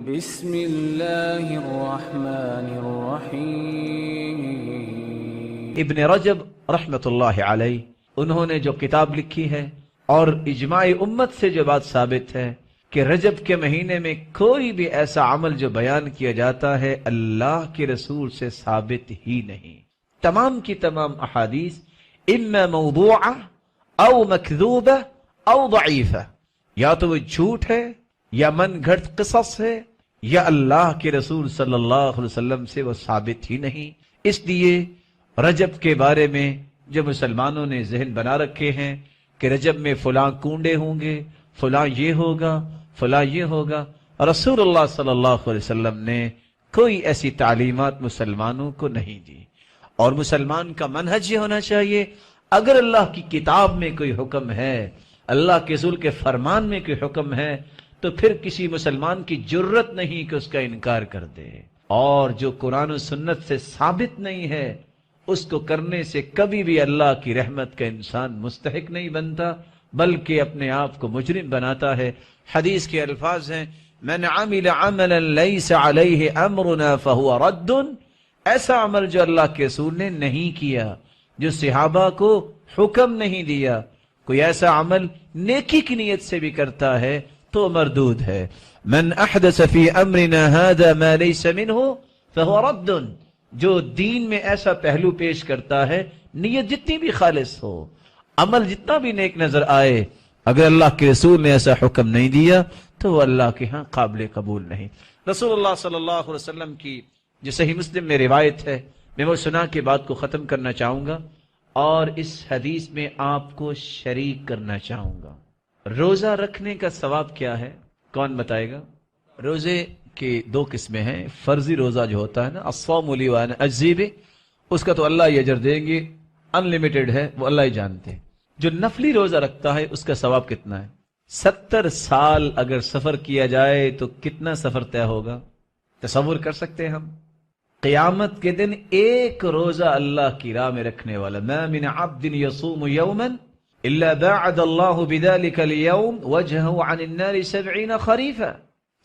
بسم اللہ الرحمن الرحیم۔ ابن رجب رحمت اللہ علیہ انہوں نے جو کتاب لکھی ہے اور اجماع امت سے جو بات ثابت ہے کہ رجب کے مہینے میں کوئی بھی ایسا عمل جو بیان کیا جاتا ہے اللہ کے رسول سے ثابت ہی نہیں۔ تمام کی تمام احادیث اما موضوعہ او مکذوبہ او ضعیفہ، یا تو وہ جھوٹ ہے یا من گھڑت قصص ہے یا اللہ کے رسول صلی اللہ علیہ وسلم سے وہ ثابت ہی نہیں۔ اس لیے رجب کے بارے میں جو مسلمانوں نے ذہن بنا رکھے ہیں کہ رجب میں فلاں کنڈے ہوں گے، فلاں یہ ہوگا، فلاں یہ ہوگا، رسول اللہ صلی اللہ علیہ وسلم نے کوئی ایسی تعلیمات مسلمانوں کو نہیں دی۔ اور مسلمان کا منہج یہ ہونا چاہیے، اگر اللہ کی کتاب میں کوئی حکم ہے، اللہ کے رسول کے فرمان میں کوئی حکم ہے، تو پھر کسی مسلمان کی جرت نہیں کہ اس کا انکار کر دے، اور جو قرآن و سنت سے ثابت نہیں ہے اس کو کرنے سے کبھی بھی اللہ کی رحمت کا انسان مستحق نہیں بنتا، بلکہ اپنے آپ کو مجرم بناتا ہے۔ حدیث کے الفاظ ہیں من عمل عملا لیس علیہ امرنا فہو رد، ایسا عمل جو اللہ کے رسول نے نہیں کیا، جو صحابہ کو حکم نہیں دیا، کوئی ایسا عمل نیکی کی نیت سے بھی کرتا ہے تو مردود ہے۔ من احدث فی امرنا هذا ما لیس منہ فہو رد، جو دین میں ایسا پہلو پیش کرتا ہے، نیت جتنی بھی خالص ہو، عمل جتنا بھی نیک نظر آئے، اگر اللہ کے رسول نے ایسا حکم نہیں دیا تو وہ اللہ کے ہاں قابل قبول نہیں۔ رسول اللہ صلی اللہ علیہ وسلم کی جو صحیح مسلم میں روایت ہے، میں وہ سنا کے بات کو ختم کرنا چاہوں گا اور اس حدیث میں آپ کو شریک کرنا چاہوں گا۔ روزہ رکھنے کا ثواب کیا ہے؟ کون بتائے گا؟ روزے کی دو قسمیں ہیں۔ فرضی روزہ جو ہوتا ہے نا، الصوم لی وانا اجزی بہ، اس کا تو اللہ ہی اجر دیں گے، ان لمیٹڈ ہے، وہ اللہ ہی جانتے ہیں۔ جو نفلی روزہ رکھتا ہے اس کا ثواب کتنا ہے؟ 70 سال اگر سفر کیا جائے تو کتنا سفر طے ہوگا؟ تصور کر سکتے ہیں ہم؟ قیامت کے دن ایک روزہ اللہ کی راہ میں رکھنے والا، ما من عبد یصوم یوما الا باعد اللہ بذلک اليوم وجهه عن النار 70 خریفا،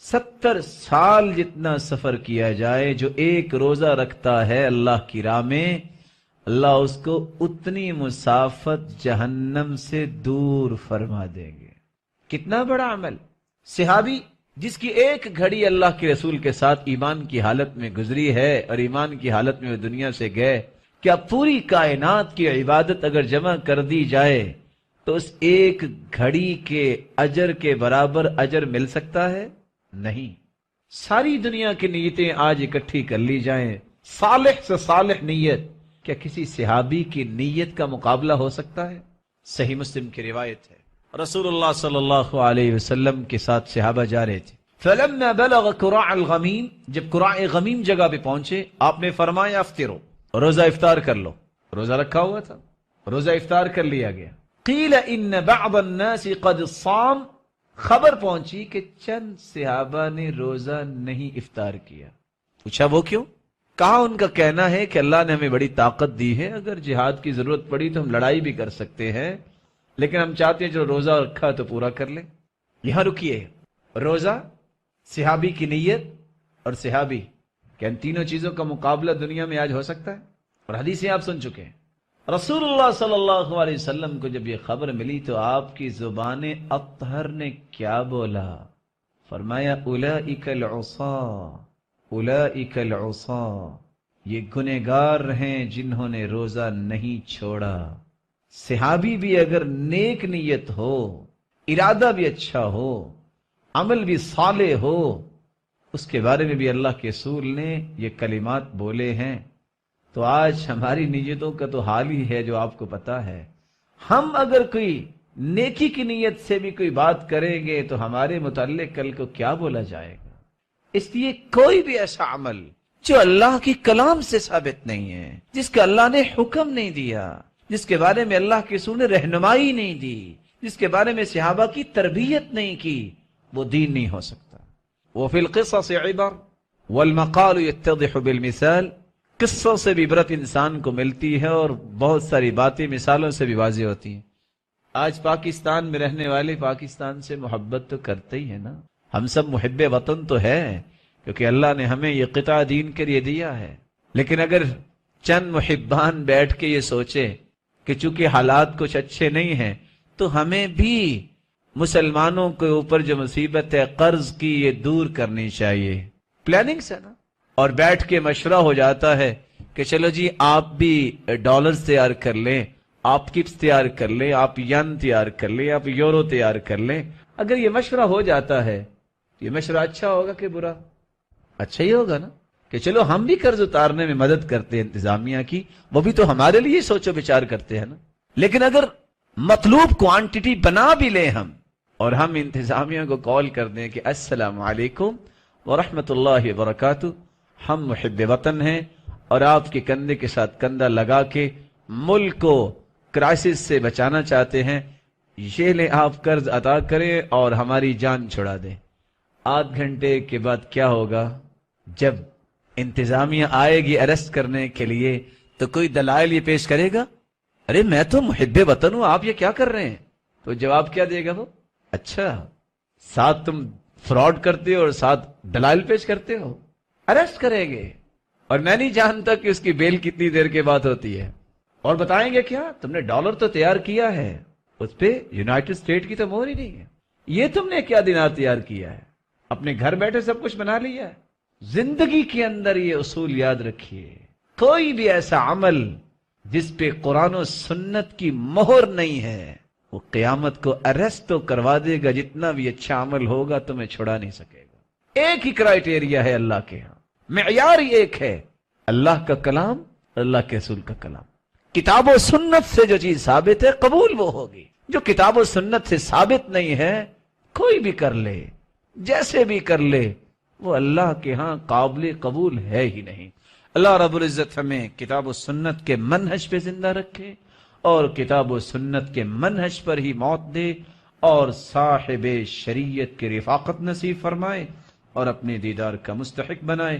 70 سال جتنا سفر کیا جائے جو ایک روزہ رکھتا ہے اللہ کی راہ میں، اللہ اس کو اتنی مسافت جہنم سے دور فرما دیں گے۔ کتنا بڑا عمل! صحابی جس کی ایک گھڑی اللہ کے رسول کے ساتھ ایمان کی حالت میں گزری ہے اور ایمان کی حالت میں وہ دنیا سے گئے، کیا پوری کائنات کی عبادت اگر جمع کر دی جائے تو اس ایک گھڑی کے اجر کے برابر اجر مل سکتا ہے؟ نہیں۔ ساری دنیا کی نیتیں آج اکٹھی کر لی جائیں، صالح سے صالح نیت، کیا کسی صحابی کی نیت کا مقابلہ ہو سکتا ہے؟ صحیح مسلم کی روایت ہے، رسول اللہ صلی اللہ علیہ وسلم کے ساتھ صحابہ جا رہے تھے، فلما بلغ قراع الغمیم، جب قراع غمیم جگہ پہ پہنچے آپ نے فرمایا افطروا، روزہ افطار کر لو۔ روزہ رکھا ہوا تھا، روزہ افطار کر لیا گیا۔ قیل ان بعض الناس قد صام، خبر پہنچی کہ چند صحابہ نے روزہ نہیں افطار کیا۔ پوچھا وہ کیوں؟ کہا ان کا کہنا ہے کہ اللہ نے ہمیں بڑی طاقت دی ہے، اگر جہاد کی ضرورت پڑی تو ہم لڑائی بھی کر سکتے ہیں، لیکن ہم چاہتے ہیں جو روزہ رکھا تو پورا کر لیں۔ یہاں رکیے، روزہ، صحابی کی نیت اور صحابی، کہ ان تینوں چیزوں کا مقابلہ دنیا میں آج ہو سکتا ہے؟ اور حدیثیں آپ سن چکے ہیں۔ رسول اللہ صلی اللہ علیہ وسلم کو جب یہ خبر ملی تو آپ کی زبان اطہر نے کیا بولا؟ فرمایا اولئک العصاة، اولئک العصاة، یہ گنہگار ہیں جنہوں نے روزہ نہیں چھوڑا۔ صحابی بھی اگر نیک نیت ہو، ارادہ بھی اچھا ہو، عمل بھی صالح ہو، اس کے بارے میں بھی اللہ کے رسول نے یہ کلمات بولے ہیں، تو آج ہماری نیتوں کا تو حال ہی ہے جو آپ کو پتا ہے۔ ہم اگر کوئی نیکی کی نیت سے بھی کوئی بات کریں گے تو ہمارے متعلق کل کو کیا بولا جائے گا؟ اس لیے کوئی بھی ایسا عمل جو اللہ کی کلام سے ثابت نہیں ہے، جس کا اللہ نے حکم نہیں دیا، جس کے بارے میں اللہ کے رسول نے رہنمائی نہیں دی، جس کے بارے میں صحابہ کی تربیت نہیں کی، وہ دین نہیں ہو سکتا۔ وفی القصص عبر والمقال يتضح بالمثال، قصوں سے بھی عبرت انسان کو ملتی ہے اور بہت ساری باتیں مثالوں سے بھی واضح ہوتی ہیں۔ آج پاکستان میں رہنے والے پاکستان سے محبت تو کرتے ہی ہیں نا، ہم سب محب وطن تو ہیں، کیونکہ اللہ نے ہمیں یہ قطع دین کے لیے دیا ہے. لیکن اگر چند محبان بیٹھ کے یہ سوچے کہ چونکہ حالات کچھ اچھے نہیں ہیں تو ہمیں بھی مسلمانوں کے اوپر جو مصیبت ہے قرض کی یہ دور کرنی چاہیے، پلاننگ سے نا، اور بیٹھ کے مشورہ ہو جاتا ہے کہ چلو جی آپ بھی ڈالرز تیار کر لیں، آپ کپس تیار کر لیں، آپ ین تیار کر لیں، آپ یورو تیار کر لیں. اگر یہ مشورہ ہو جاتا ہے یہ مشورہ اچھا ہوگا کہ برا؟ اچھا ہی ہوگا نا، کہ چلو ہم بھی قرض اتارنے میں مدد کرتے ہیں انتظامیہ کی، وہ بھی تو ہمارے لیے سوچو بچار کرتے ہیں نا. لیکن اگر مطلوب کوانٹٹی بنا بھی لیں ہم اور ہم انتظامیہ کو کال کر دیں کہ السلام علیکم ورحمۃ اللہ وبرکاتہ، ہم محب وطن ہیں اور آپ کے کندھے کے ساتھ کندھا لگا کے ملک کو کرائسس سے بچانا چاہتے ہیں، یہ لیں آپ قرض ادا کریں اور ہماری جان چھڑا دیں. آدھ گھنٹے کے بعد کیا ہوگا؟ جب انتظامیہ آئے گی اریسٹ کرنے کے لیے تو کوئی دلائل یہ پیش کرے گا، ارے میں تو محب وطن ہوں، آپ یہ کیا کر رہے ہیں؟ تو جواب کیا دے گا وہ؟ اچھا ساتھ تم فراڈ کرتے ہو اور ساتھ دلائل پیش کرتے ہو، اریسٹ کریں گے. اور میں نہیں جانتا کہ اس کی بیل کتنی دیر کے بعد ہوتی ہے. اور بتائیں گے کیا تم نے ڈالر تو تیار کیا ہے، اس پہ یونائٹڈ اسٹیٹ کی تو مہر ہی نہیں ہے، یہ تم نے کیا دینار تیار کیا ہے، اپنے گھر بیٹھے سب کچھ بنا لیا ہے. زندگی کے اندر یہ اصول یاد رکھیے، کوئی بھی ایسا عمل جس پہ قرآن و سنت کی مہر نہیں ہے وہ قیامت کو اریسٹ تو کروا دے گا، جتنا بھی اچھا عمل ہوگا تمہیں چھڑا نہیں سکے گا. ایک ہی کرائیٹیریا ہے اللہ کے ہاں، معیار ہی ایک ہے، اللہ کا کلام، اللہ کے رسول کا کلام. کتاب و سنت سے جو چیز ثابت ہے قبول وہ ہوگی، جو کتاب و سنت سے ثابت نہیں ہے کوئی بھی کر لے جیسے بھی کر لے وہ اللہ کے ہاں قابل قبول ہے ہی نہیں. اللہ رب العزت ہمیں کتاب و سنت کے منہج پہ زندہ رکھے اور کتاب و سنت کے منہج پر ہی موت دے اور صاحب شریعت کی رفاقت نصیب فرمائے اور اپنے دیدار کا مستحق بنائے.